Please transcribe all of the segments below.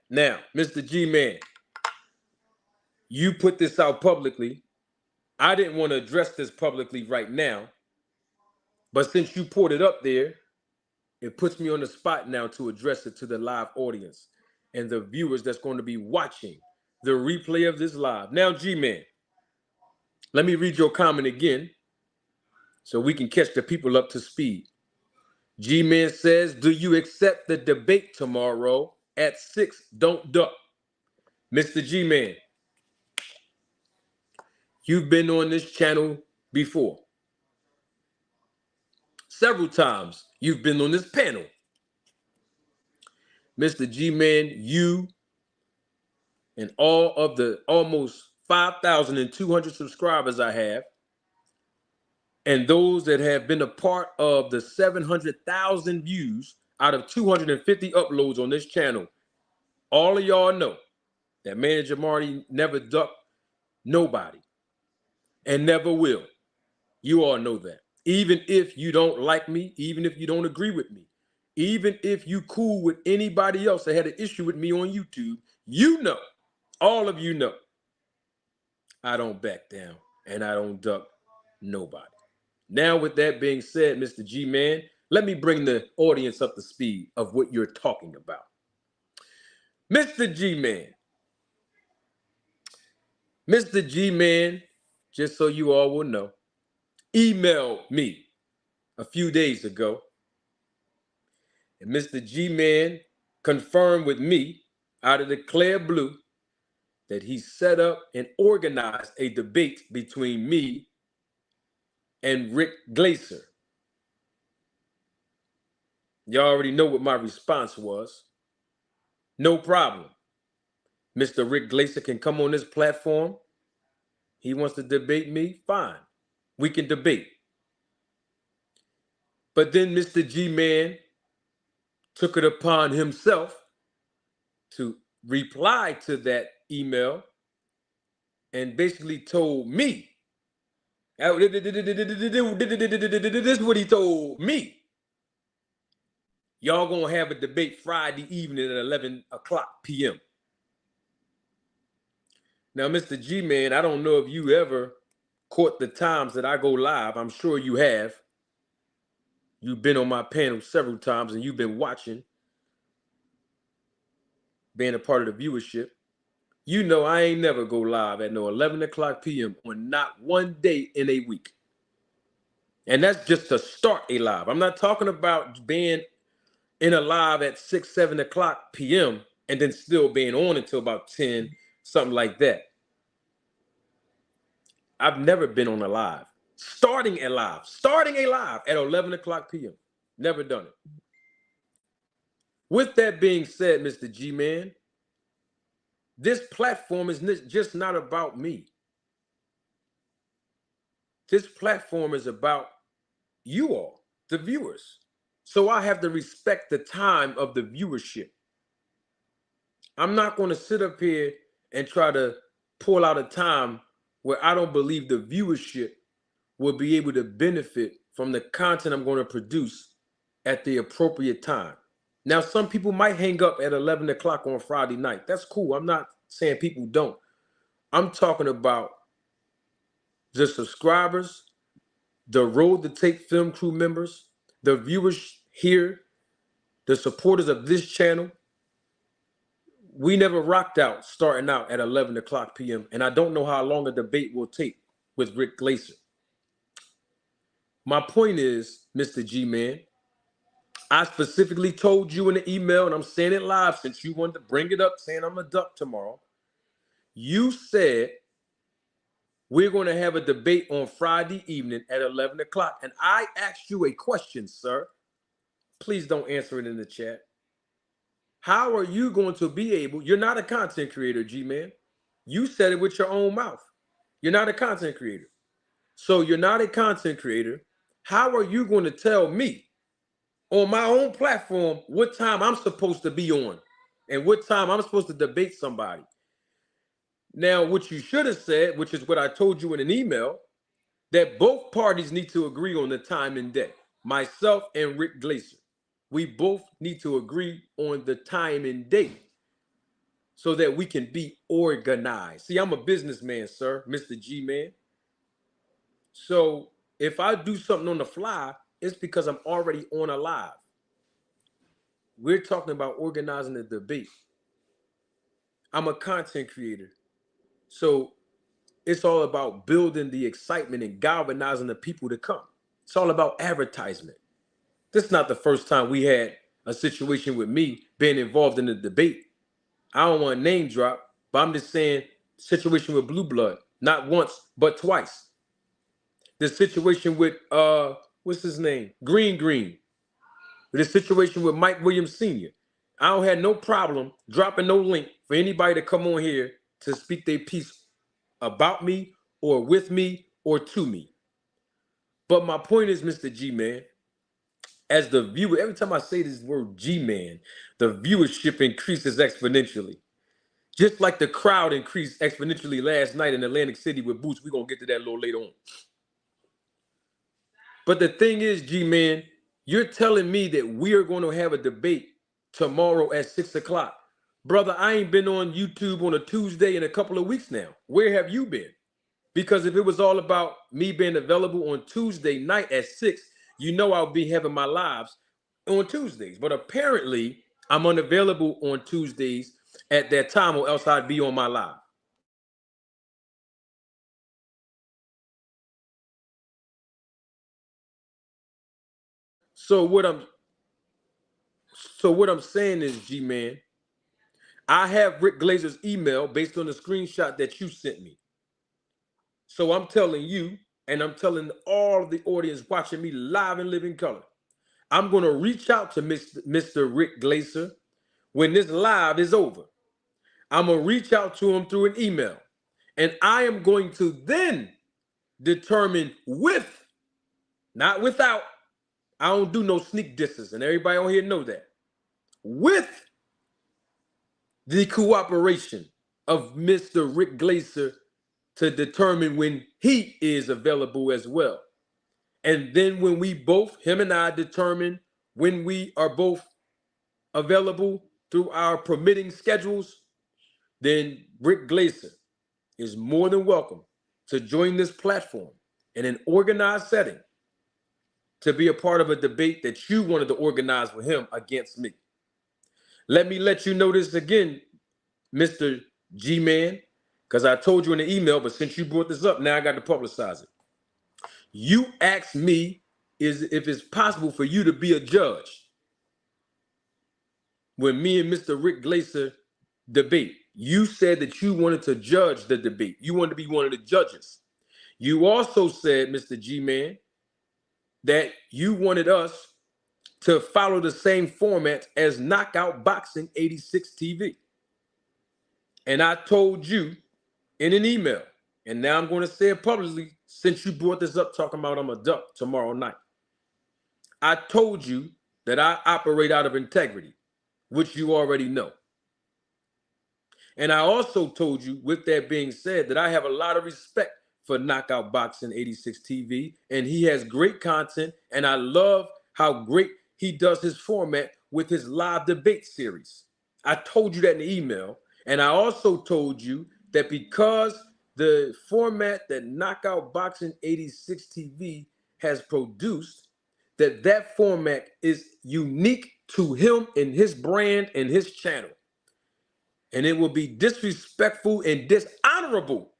Now, Mr. G-Man, you put this out publicly. I didn't want to address this publicly right now, but since you put it up there, it puts me on the spot now to address it to the live audience and the viewers that's going to be watching the replay of this live. Now, G-Man, let me read your comment again so we can catch the people up to speed. G-Man says, do you accept the debate tomorrow at 6? Don't duck. Mr. G-Man, you've been on this channel before. Several times you've been on this panel. Mr. G-Man, you and all of the almost 5,200 subscribers I have, and those that have been a part of the 700,000 views out of 250 uploads on this channel, all of y'all know that Manager Marty never ducked nobody and never will. You all know that. Even if you don't like me, even if you don't agree with me, even if you cool with anybody else that had an issue with me on YouTube, you know, all of you know, I don't back down and I don't duck nobody. Now, with that being said, Mr. G-Man, let me bring the audience up to speed of what you're talking about. Mr. G-Man, just so you all will know, emailed me a few days ago, and Mr. G-Man confirmed with me out of the clear blue that he set up and organized a debate between me and Rick Glaser. Y'all already know what my response was. No problem. Mr. Rick Glaser can come on this platform. He wants to debate me, fine. We can debate. But then Mr. G-Man took it upon himself to reply to that email and basically told me, this is what he told me. Y'all gonna have a debate Friday evening at 11 o'clock p.m. Now, Mr. G-Man, I don't know if you ever caught the times that I go live. I'm sure you have. You've been on my panel several times and you've been watching, being a part of the viewership. You know I ain't never go live at no 11 o'clock p.m. on not one day in a week. And that's just to start a live. I'm not talking about being in a live at 6, 7 o'clock p.m. and then still being on until about 10, something like that. I've never been on a live. Starting a live at 11 o'clock p.m. Never done it. With that being said, Mr. G-Man, this platform is just not about me. This platform is about you all, the viewers. So I have to respect the time of the viewership. I'm not going to sit up here and try to pull out a time where I don't believe the viewership will be able to benefit from the content I'm going to produce at the appropriate time. Now, some people might hang up at 11 o'clock on Friday night. That's cool. I'm not saying people don't. I'm talking about the subscribers, the Road to Take Film crew members, the viewers here, the supporters of this channel. We never rocked out starting out at 11 o'clock p.m. And I don't know how long a debate will take with Rick Glaser. My point is, Mr. G-Man, I specifically told you in the email, and I'm saying it live since you wanted to bring it up, saying I'm a duck tomorrow. You said we're going to have a debate on Friday evening at 11 o'clock. And I asked you a question, sir. Please don't answer it in the chat. How are you going to be able? You're not a content creator, G-Man. You said it with your own mouth. You're not a content creator. So you're not a content creator. How are you going to tell me on my own platform what time I'm supposed to be on and what time I'm supposed to debate somebody? Now, what you should have said, which is what I told you in an email, that both parties need to agree on the time and day. Myself and Rick Glaser. We both need to agree on the time and date. so that we can be organized. See, I'm a businessman, sir, Mr. G-Man. So if I do something on the fly, it's because I'm already on a live. We're talking about organizing the debate. I'm a content creator. So it's all about building the excitement and galvanizing the people to come. It's all about advertisement. This is not the first time we had a situation with me being involved in the debate. I don't want to name drop, but I'm just saying situation with Blue Blood, not once, but twice. The situation with what's his name? Green. The situation with Mike Williams Sr. I don't have no problem dropping no link for anybody to come on here to speak their piece about me or with me or to me. But my point is, Mr. G-Man, as the viewer, every time I say this word G-Man, the viewership increases exponentially. Just like the crowd increased exponentially last night in Atlantic City with Boots. We're going to get to that a little later on. But the thing is, G-Man, you're telling me that we are going to have a debate tomorrow at 6 o'clock. Brother, I ain't been on YouTube on a Tuesday in a couple of weeks now. Where have you been? Because if it was all about me being available on Tuesday night at 6, you know I'll be having my lives on Tuesdays. But apparently, I'm unavailable on Tuesdays at that time, or else I'd be on my live. So what I'm saying is, G-Man, I have Rick Glaser's email based on the screenshot that you sent me. So I'm telling you, and I'm telling all of the audience watching me live and live in color, I'm going to reach out to Mr. Rick Glaser when this live is over. I'm going to reach out to him through an email. And I am going to then determine with, not without, I don't do no sneak disses, and everybody on here know that, with the cooperation of Mr. Rick Glaser to determine when he is available as well. And then when we both, him and I, determine when we are both available through our permitting schedules, then Rick Glaser is more than welcome to join this platform in an organized setting to be a part of a debate that you wanted to organize with him against me. Let me let you know this again, Mr. G-Man, because I told you in the email, but since you brought this up, now I got to publicize it. You asked me if it's possible for you to be a judge when me and Mr. Rick Glaser debate. You said that you wanted to judge the debate. You wanted to be one of the judges. You also said, Mr. G-Man, that you wanted us to follow the same format as Knockout Boxing 86 TV. And I told you in an email, and now I'm going to say it publicly since you brought this up talking about I'm a duck tomorrow night. I told you that I operate out of integrity, which you already know. And I also told you, with that being said, that I have a lot of respect for Knockout Boxing 86 TV, and he has great content, and I love how great he does his format with his live debate series. I told you that in the email, and I also told you that because the format that Knockout Boxing 86 TV has produced, that format is unique to him and his brand and his channel. And it will be disrespectful and dishonorable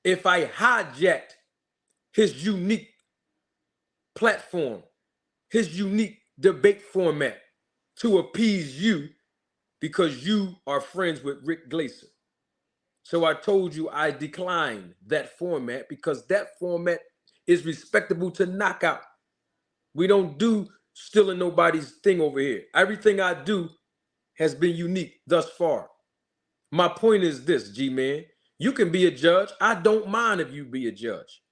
if I hijacked his unique platform, his unique debate format to appease you because you are friends with Rick Glaser. So I told you I declined that format because that format is respectable to Knockout. We don't do stealing nobody's thing over here. Everything I do has been unique thus far. My point is this, G-Man. You can be a judge. I don't mind if you be a judge.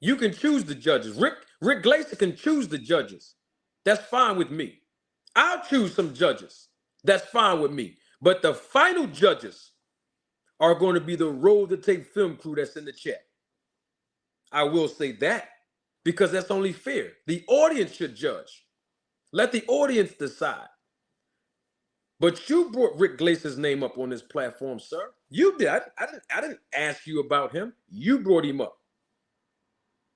You can choose the judges. Rick Glaser can choose the judges. That's fine with me. I'll choose some judges. That's fine with me. But the final judges are going to be the Roll to Tape film crew that's in the chat. I will say that because that's only fair. The audience should judge. Let the audience decide. But you brought Rick Glaser's name up on this platform, sir. You did. I didn't ask you about him. You brought him up.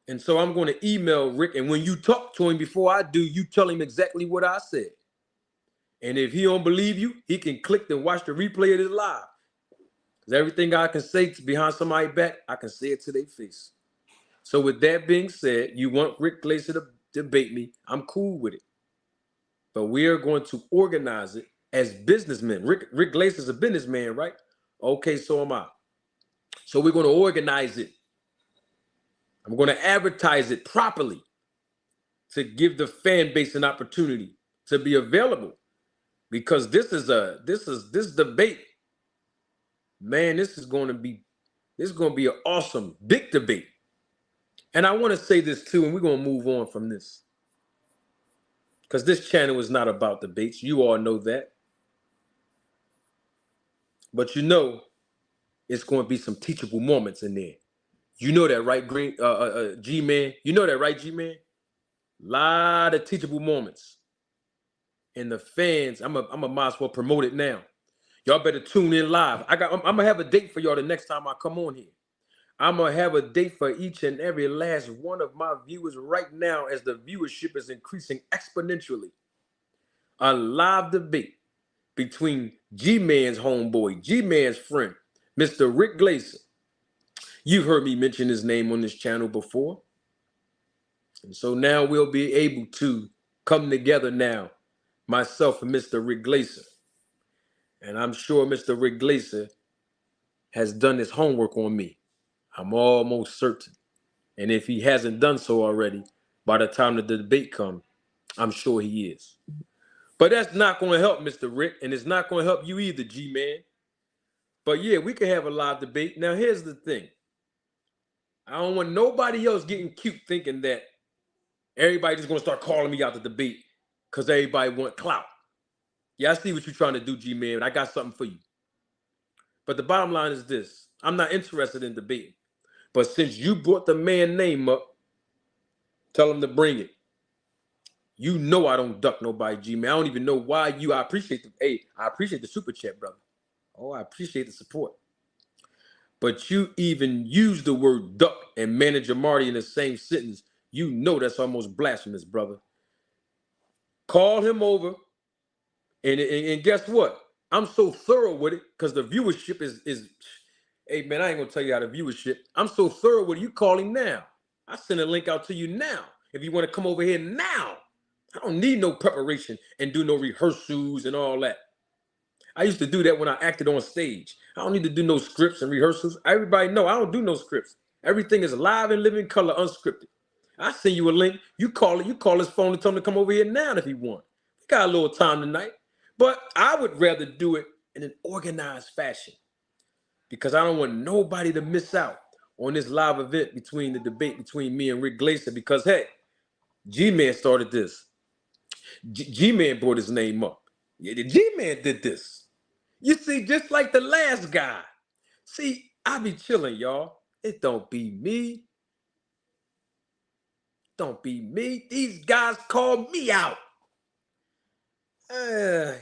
And so I'm going to email Rick. And when you talk to him before I do, you tell him exactly what I said. And if he don't believe you, he can click and watch the replay of this live. Because everything I can say behind somebody's back, I can say it to their face. So with that being said, you want Rick Glaser to debate me. I'm cool with it. But we are going to organize it as businessmen. Rick Glaser's a businessman, right? Okay, so am I. So we're going to organize it. I'm going to advertise it properly to give the fan base an opportunity to be available. Because this debate, man, this is going to be an awesome, big debate. And I want to say this too, and we're going to move on from this. Because this channel is not about debates. You all know that. But you know, it's going to be some teachable moments in there. You know that, right, G-Man? You know that, right, G-Man? Lot of teachable moments. And the fans, I'm a might as well promote it now. Y'all better tune in live. I'm gonna have a date for y'all the next time I come on here. I'm gonna have a date for each and every last one of my viewers right now as the viewership is increasing exponentially. A live debate between G-Man's homeboy, G-Man's friend, Mr. Rick Glaser. You've heard me mention his name on this channel before. And so now we'll be able to come together now, myself and Mr. Rick Glaser. And I'm sure Mr. Rick Glaser has done his homework on me. I'm almost certain. And if he hasn't done so already, by the time the debate comes, I'm sure he is. But that's not going to help Mr. Rick, and it's not going to help you either, G-Man. But yeah, we can have a live debate. Now, here's the thing. I don't want nobody else getting cute thinking that everybody just going to start calling me out the debate because everybody want clout. Yeah, I see what you're trying to do, G-Man, and I got something for you. But the bottom line is this. I'm not interested in debating. But since you brought the man name up, tell him to bring it. You know I don't duck nobody, G-Man. I don't even know why I appreciate the super chat, brother. Oh, I appreciate the support. But you even use the word duck and Manager Marty in the same sentence. You know that's almost blasphemous, brother. Call him over, and guess what? I'm so thorough with it because the viewership is. Hey, man, I ain't going to tell you how the viewership. I'm so thorough with it. You call him now. I send a link out to you now. If you want to come over here now. I don't need no preparation and do no rehearsals and all that. I used to do that when I acted on stage. I don't need to do no scripts and rehearsals. Everybody know I don't do no scripts. Everything is live and living color, unscripted. I send you a link. You call it. You call his phone and tell him to come over here now if he want. We got a little time tonight. But I would rather do it in an organized fashion because I don't want nobody to miss out on this live event between the debate between me and Rick Glaser because, hey, G-Man started this. G-Man brought his name up. Yeah, the G-Man did this. You see, just like the last guy. See, I be chilling, y'all. It don't be me. Don't be me. These guys call me out.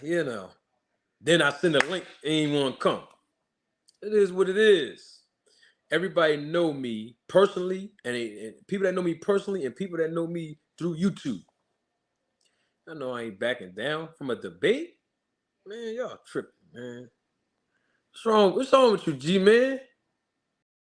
You know. Then I send a link, ain't want to come. It is what it is. Everybody know me personally, and people that know me personally and people that know me through YouTube. I know I ain't backing down from a debate. Man, y'all tripping, man. What's wrong with you, G-Man?